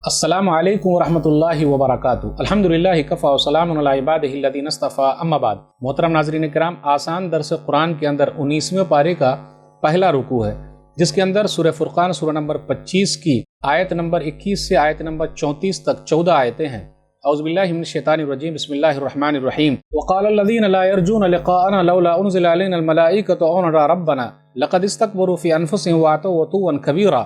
السلام علیکم ورحمۃ اللہ وبرکاتہ۔ الحمدللہ کفا وسلام علی عبادہ الذین اصطفیٰ، اما بعد۔ محترم ناظرین کرام، آسان درس قرآن کے اندر 19ویں پارے کا پہلا رکوع ہے، جس کے اندر سورہ فرقان سورہ نمبر 25 کی آیت نمبر 21 سے آیت نمبر 34 تک 14 آیتیں ہیں۔ اعوذ باللہ من الشیطان الرجیم، بسم اللہ الرحمن الرحیم۔ وقال الذین لا يرجون لقاءنا لولا انزل علینا الملائکۃ او نرى ربنا لقد استكبروا فی انفسهم واتوا عتوا کبیرا۔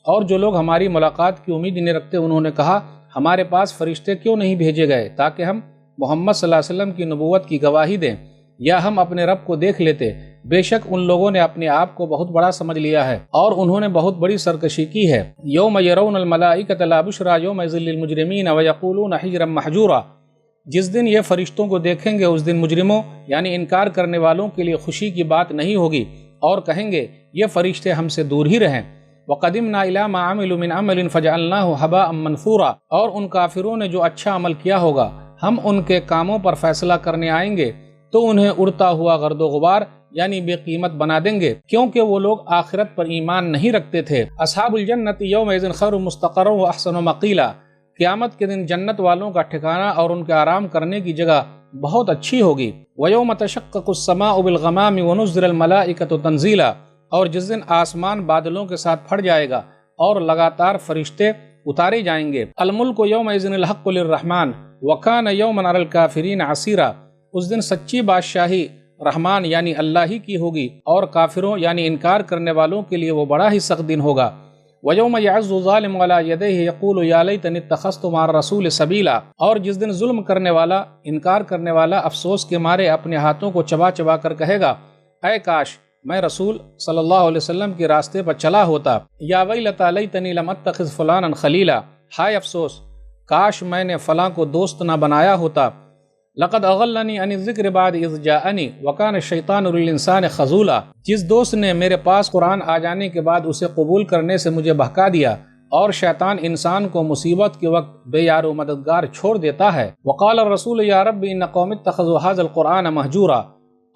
اور جو لوگ ہماری ملاقات کی امید نہیں رکھتے، انہوں نے کہا ہمارے پاس فرشتے کیوں نہیں بھیجے گئے تاکہ ہم محمد صلی اللہ علیہ وسلم کی نبوت کی گواہی دیں یا ہم اپنے رب کو دیکھ لیتے۔ بے شک ان لوگوں نے اپنے آپ کو بہت بڑا سمجھ لیا ہے اور انہوں نے بہت بڑی سرکشی کی ہے۔ یوم یرون الملائکۃ لا بشری یومئذ للمجرمین ویقولون حجرا محجورا۔ جس دن یہ فرشتوں کو دیکھیں گے اس دن مجرموں یعنی انکار کرنے والوں کے لیے خوشی کی بات نہیں ہوگی، اور کہیں گے یہ فرشتے ہم سے دور ہی رہیں۔ وَقَدِمْنَا إِلَىٰ مَا عَمِلُوا مِنْ عَمَلٍ فَجَعَلْنَاهُ هَبَاءً مَنْثُورًا۔ اور ان کافروں نے جو اچھا عمل کیا ہوگا ہم ان کے کاموں پر فیصلہ کرنے آئیں گے تو انہیں اڑتا ہوا گرد و غبار یعنی بے قیمت بنا دیں گے، کیونکہ وہ لوگ آخرت پر ایمان نہیں رکھتے تھے۔ اصحاب الجنت یومئذ خیر مستقرا واحسن مقیلا۔ قیامت کے دن جنت والوں کا ٹھکانہ اور ان کے آرام کرنے کی جگہ بہت اچھی ہوگی۔ وَيَوْمَ تَشَقَّقُ السَّمَاءُ بِالْغَمَامِ وَنُزِّلَ الْمَلَائِكَةُ تَنزِيلًا۔ اور جس دن آسمان بادلوں کے ساتھ پھٹ جائے گا اور لگاتار فرشتے اتارے جائیں گے۔ الملک یومئذ الحق للرحمن وکان یوما علی الکافرین عسیرا۔ اس دن سچی بادشاہی رحمان یعنی اللہ ہی کی ہوگی اور کافروں یعنی انکار کرنے والوں کے لیے وہ بڑا ہی سخت دن ہوگا۔ وَيَوْمَ يَعِضُّ الظَّالِمُ عَلَىٰ يَدَيْهِ يَقُولُ يَا لَيْتَنِي اتَّخَذْتُ مَعَ الرَّسُولِ سَبِيلًا۔ اور جس دن ظلم کرنے والا انکار کرنے والا افسوس کے مارے اپنے ہاتھوں کو چبا چبا کر کہے گا اے کاش میں رسول صلی اللہ علیہ وسلم کے راستے پر چلا ہوتا۔ یا ویلتی لیتنی لم اتخذ فلانا خلیلا۔ ہائے افسوس کاش میں نے فلاں کو دوست نہ بنایا ہوتا۔ لقد اضلنی عن الذکر بعد اذ جاءنی وکان الشیطان للانسان خذولا۔ جس دوست نے میرے پاس قرآن آ جانے کے بعد اسے قبول کرنے سے مجھے بہکا دیا، اور شیطان انسان کو مصیبت کے وقت بے یار و مددگار چھوڑ دیتا ہے۔ وقال الرسول یا رب ان قوم اتخذوا هذا القرآن مہجورا۔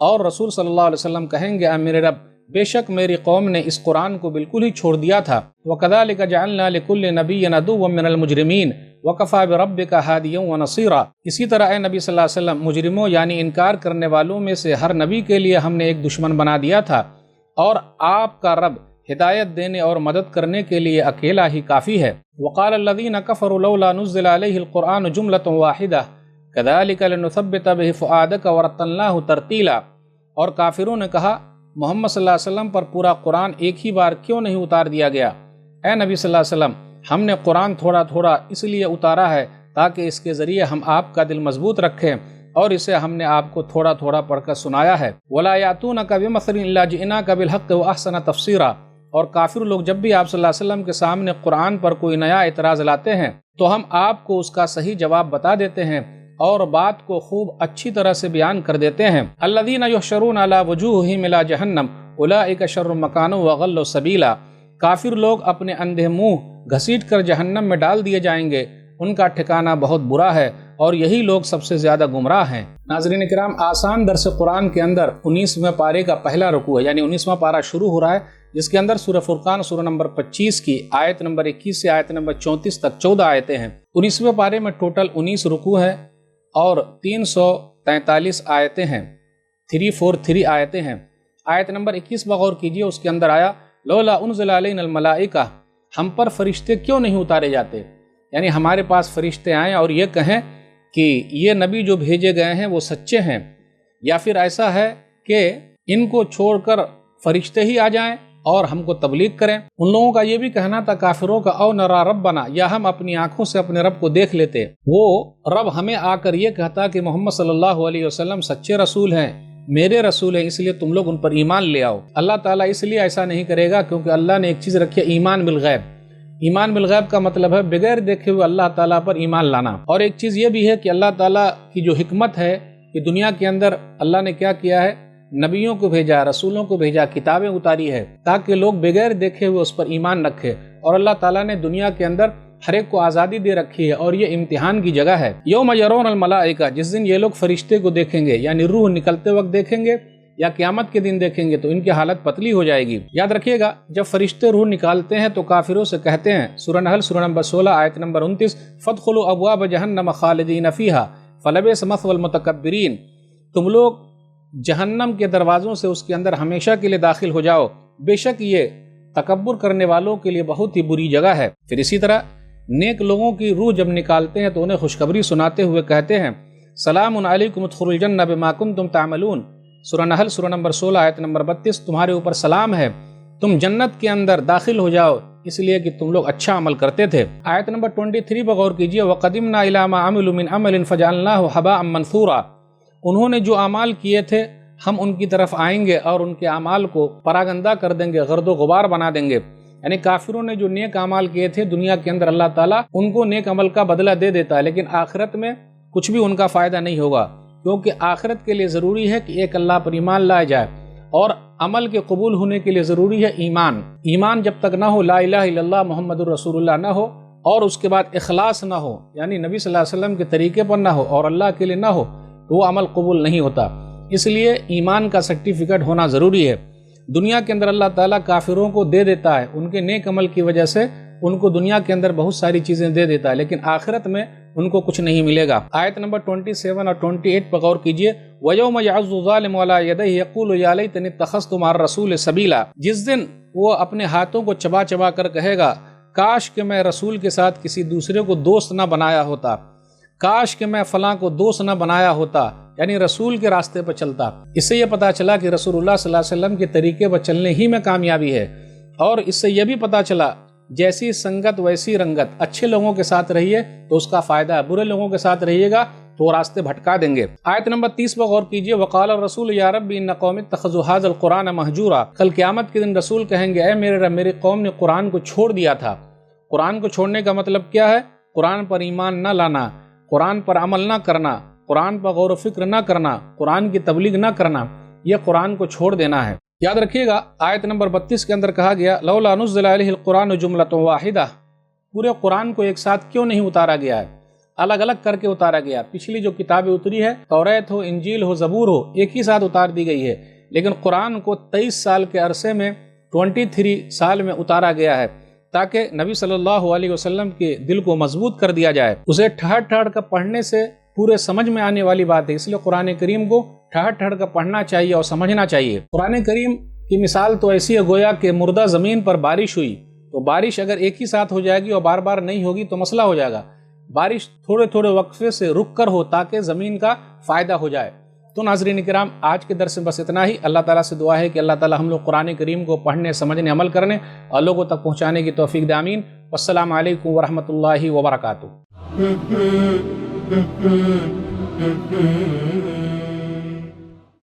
اور رسول صلی اللہ علیہ وسلم کہیں گے اے میرے رب بے شک میری قوم نے اس قرآن کو بالکل ہی چھوڑ دیا تھا۔ وَكَذَلِكَ جَعَلْنَا لِكُلِّ نَبِيٍّ عَدُوًّا مِّنَ الْمُجْرِمِينَ وَكَفَىٰ بِرَبِّكَ هَادِيًا وَنَصِيرًا۔ اسی طرح اے نبی صلی اللہ علیہ وسلم مجرموں یعنی انکار کرنے والوں میں سے ہر نبی کے لیے ہم نے ایک دشمن بنا دیا تھا، اور آپ کا رب ہدایت دینے اور مدد کرنے کے لیے اکیلا ہی کافی ہے۔ وَقَالَ الَّذِينَ كَفَرُوا لَوْلَا نُزِّلَ عَلَيْهِ الْقُرْآنُ جُمْلَةٌ وَاحِدَةٌ كَذَلِكَ لِنُثَبِّتَ بِهِ فُؤَادَكَ وَرَتَّلْنَاهُ تَرْتِيلًا۔ اور کافروں نے کہا محمد صلی اللہ علیہ وسلم پر پورا قرآن ایک ہی بار کیوں نہیں اتار دیا گیا؟ اے نبی صلی اللہ علیہ وسلم ہم نے قرآن تھوڑا تھوڑا اس لیے اتارا ہے تاکہ اس کے ذریعے ہم آپ کا دل مضبوط رکھیں، اور اسے ہم نے آپ کو تھوڑا تھوڑا پڑھ کر سنایا ہے۔ وَلَا يَأْتُونَكَ بِمَثَلٍ إِلَّا جِئْنَاكَ بِالْحَقِّ وَأَحْسَنَ تَفْسِيرًا۔ اور کافر لوگ جب بھی آپ صلی اللہ علیہ وسلم کے سامنے قرآن پر کوئی نیا اعتراض لاتے ہیں تو ہم آپ کو اس کا صحیح جواب بتا دیتے ہیں اور بات کو خوب اچھی طرح سے بیان کر دیتے ہیں۔ الذین یحشرون علی وجوہہم الی جہنم اولئک شر مکانا واضل سبیلا۔ کافر لوگ اپنے اندھے منہ گھسیٹ کر جہنم میں ڈال دیے جائیں گے، ان کا ٹھکانہ بہت برا ہے اور یہی لوگ سب سے زیادہ گمراہ ہیں۔ ناظرین کرام، آسان درس قرآن کے اندر 19ویں پارے کا پہلا رکوع ہے، یعنی 19واں پارہ شروع ہو رہا ہے، جس کے اندر سورہ فرقان سورہ نمبر 25 کی آیت نمبر 21 سے آیت نمبر 34 تک 14 آیتیں ہیں۔ 19ویں پارے میں ٹوٹل 19 رکوع ہے اور 343 آیتیں ہیں، 343 آیتیں ہیں۔ آیت نمبر 21 بغور کیجئے، اس کے اندر آیا لولا انزل علینا الملائکہ، ہم پر فرشتے کیوں نہیں اتارے جاتے؟ یعنی ہمارے پاس فرشتے آئیں اور یہ کہیں کہ یہ نبی جو بھیجے گئے ہیں وہ سچے ہیں، یا پھر ایسا ہے کہ ان کو چھوڑ کر فرشتے ہی آ جائیں اور ہم کو تبلیغ کریں۔ ان لوگوں کا یہ بھی کہنا تھا کافروں کا او نرا ربنا، یا ہم اپنی آنکھوں سے اپنے رب کو دیکھ لیتے۔ وہ رب ہمیں آ کر یہ کہتا کہ محمد صلی اللہ علیہ وسلم سچے رسول ہیں، میرے رسول ہیں، اس لیے تم لوگ ان پر ایمان لے آؤ۔ اللہ تعالیٰ اس لیے ایسا نہیں کرے گا کیونکہ اللہ نے ایک چیز رکھی ہے ایمان بالغیب۔ ایمان بالغیب کا مطلب ہے بغیر دیکھے ہوئے اللہ تعالیٰ پر ایمان لانا۔ اور ایک چیز یہ بھی ہے کہ اللہ تعالیٰ کی جو حکمت ہے کہ دنیا کے اندر اللہ نے کیا کیا ہے، نبیوں کو بھیجا، رسولوں کو بھیجا، کتابیں اتاری ہے تاکہ لوگ بغیر دیکھے ہوئے اس پر ایمان رکھے۔ اور اللہ تعالیٰ نے دنیا کے اندر ہر ایک کو آزادی دے رکھی ہے اور یہ امتحان کی جگہ ہے۔ یوم یرون الملائکہ، جس دن یہ لوگ فرشتے کو دیکھیں گے یعنی روح نکلتے وقت دیکھیں گے، یا قیامت کے دن دیکھیں گے تو ان کی حالت پتلی ہو جائے گی۔ یاد رکھیے گا، جب فرشتے روح نکالتے ہیں تو کافروں سے کہتے ہیں، سورہ نحل سورہ نمبر 16 آیت نمبر 29، فَادْخُلُوا أَبْوَابَ جَهَنَّمَ خَالِدِينَ فِيهَا فَلَبِئْسَ مَثْوَى الْمُتَكَبِّرِينَ، تم لوگ جہنم کے دروازوں سے اس کے اندر ہمیشہ کے لیے داخل ہو جاؤ، بے شک یہ تکبر کرنے والوں کے لیے بہت ہی بری جگہ ہے۔ پھر اسی طرح نیک لوگوں کی روح جب نکالتے ہیں تو انہیں خوشخبری سناتے ہوئے کہتے ہیں، سلام علیکم ادخلوا الجنہ بما کنتم تعملون، سورہ نحل سورہ نمبر 16 آیت نمبر 32، تمہارے اوپر سلام ہے، تم جنت کے اندر داخل ہو جاؤ اس لیے کہ تم لوگ اچھا عمل کرتے تھے۔ آیت نمبر 23 پر غور کیجئے، وَقَدِمْنَا إِلَىٰ مَا عَمِلُوا مِنْ عَمَلٍ فَجَعَلْنَاهُ حَبَاءً مَنْثُورًا، انہوں نے جو اعمال کیے تھے ہم ان کی طرف آئیں گے اور ان کے اعمال کو پراگندہ کر دیں گے، گرد و غبار بنا دیں گے۔ یعنی کافروں نے جو نیک اعمال کیے تھے دنیا کے اندر اللہ تعالیٰ ان کو نیک عمل کا بدلہ دے دیتا ہے، لیکن آخرت میں کچھ بھی ان کا فائدہ نہیں ہوگا، کیونکہ آخرت کے لیے ضروری ہے کہ ایک اللہ پر ایمان لائے جائے، اور عمل کے قبول ہونے کے لیے ضروری ہے ایمان۔ ایمان جب تک نہ ہو، لا الہ الا اللہ محمد الرسول اللہ نہ ہو، اور اس کے بعد اخلاص نہ ہو، یعنی نبی صلی اللہ علیہ وسلم کے طریقے پر نہ ہو اور اللہ کے لیے نہ ہو، تو وہ عمل قبول نہیں ہوتا۔ اس لیے ایمان کا سرٹیفکیٹ ہونا ضروری ہے۔ دنیا کے اندر اللہ تعالیٰ کافروں کو دے دیتا ہے، ان کے نیک عمل کی وجہ سے ان کو دنیا کے اندر بہت ساری چیزیں دے دیتا ہے، لیکن آخرت میں ان کو کچھ نہیں ملے گا۔ آیت نمبر 27 اور 28 پر غور کیجئے، وَيَوْمَ يَعَضُّ الظَّالِمُ عَلَىٰ يَدَيْهِ يَقُولُ يَا لَيْتَنِي اتَّخَذْتُ مَعَ الرَّسُولِ سَبِيلًا، جس دن وہ اپنے ہاتھوں کو چبا چبا کر کہے گا، کاش کہ میں رسول کے ساتھ کسی دوسرے کو دوست نہ بنایا ہوتا، کاش کہ میں فلاں کو دوست نہ بنایا ہوتا، یعنی رسول کے راستے پر چلتا۔ اس سے یہ پتا چلا کہ رسول اللہ صلی اللہ علیہ وسلم کے طریقے پر چلنے ہی میں کامیابی ہے، اور اس سے یہ بھی پتا چلا جیسی سنگت ویسی رنگت، اچھے لوگوں کے ساتھ رہیے تو اس کا فائدہ ہے، برے لوگوں کے ساتھ رہیے گا تو وہ راستے بھٹکا دیں گے۔ آیت نمبر 30 پر غور کیجئے، وقال الرسول یا رب ان قوم اتخذوا هذا القرآن مہجورا، کل قیامت کے دن رسول کہیں گے، اے میرے رب، میری قوم نے قرآن کو چھوڑ دیا تھا۔ قرآن کو چھوڑنے کا مطلب کیا ہے؟ قرآن پر ایمان نہ لانا، قرآن پر عمل نہ کرنا، قرآن پر غور و فکر نہ کرنا، قرآن کی تبلیغ نہ کرنا، یہ قرآن کو چھوڑ دینا ہے۔ یاد رکھیے گا، آیت نمبر 32 کے اندر کہا گیا، لولا نزل علیہ القرآن جملۃ واحدہ، پورے قرآن کو ایک ساتھ کیوں نہیں اتارا گیا ہے، الگ الگ کر کے اتارا گیا۔ پچھلی جو کتابیں اتری ہے، توریت ہو، انجیل ہو، زبور ہو، ایک ہی ساتھ اتار دی گئی ہے، لیکن قرآن کو 23 سال کے عرصے میں 23 سال میں اتارا گیا ہے، تاکہ نبی صلی اللہ علیہ وسلم کے دل کو مضبوط کر دیا جائے۔ اسے ٹھہر ٹھہر کر پڑھنے سے پورے سمجھ میں آنے والی بات ہے، اس لیے قرآن کریم کو ٹھہر ٹھہر کر پڑھنا چاہیے اور سمجھنا چاہیے۔ قرآن کریم کی مثال تو ایسی ہے، گویا کہ مردہ زمین پر بارش ہوئی، تو بارش اگر ایک ہی ساتھ ہو جائے گی اور بار بار نہیں ہوگی تو مسئلہ ہو جائے گا۔ بارش تھوڑے تھوڑے وقفے سے رک کر ہو تاکہ زمین کا فائدہ ہو جائے۔ تو ناظرین کرام، آج کے درس میں بس اتنا ہی۔ اللہ تعالیٰ سے دعا ہے کہ اللہ تعالیٰ ہم لوگ قرآن کریم کو پڑھنے، سمجھنے، عمل کرنے اور لوگوں تک پہنچانے کی توفیق دے، آمین۔ والسلام علیکم ورحمۃ اللہ وبرکاتہ۔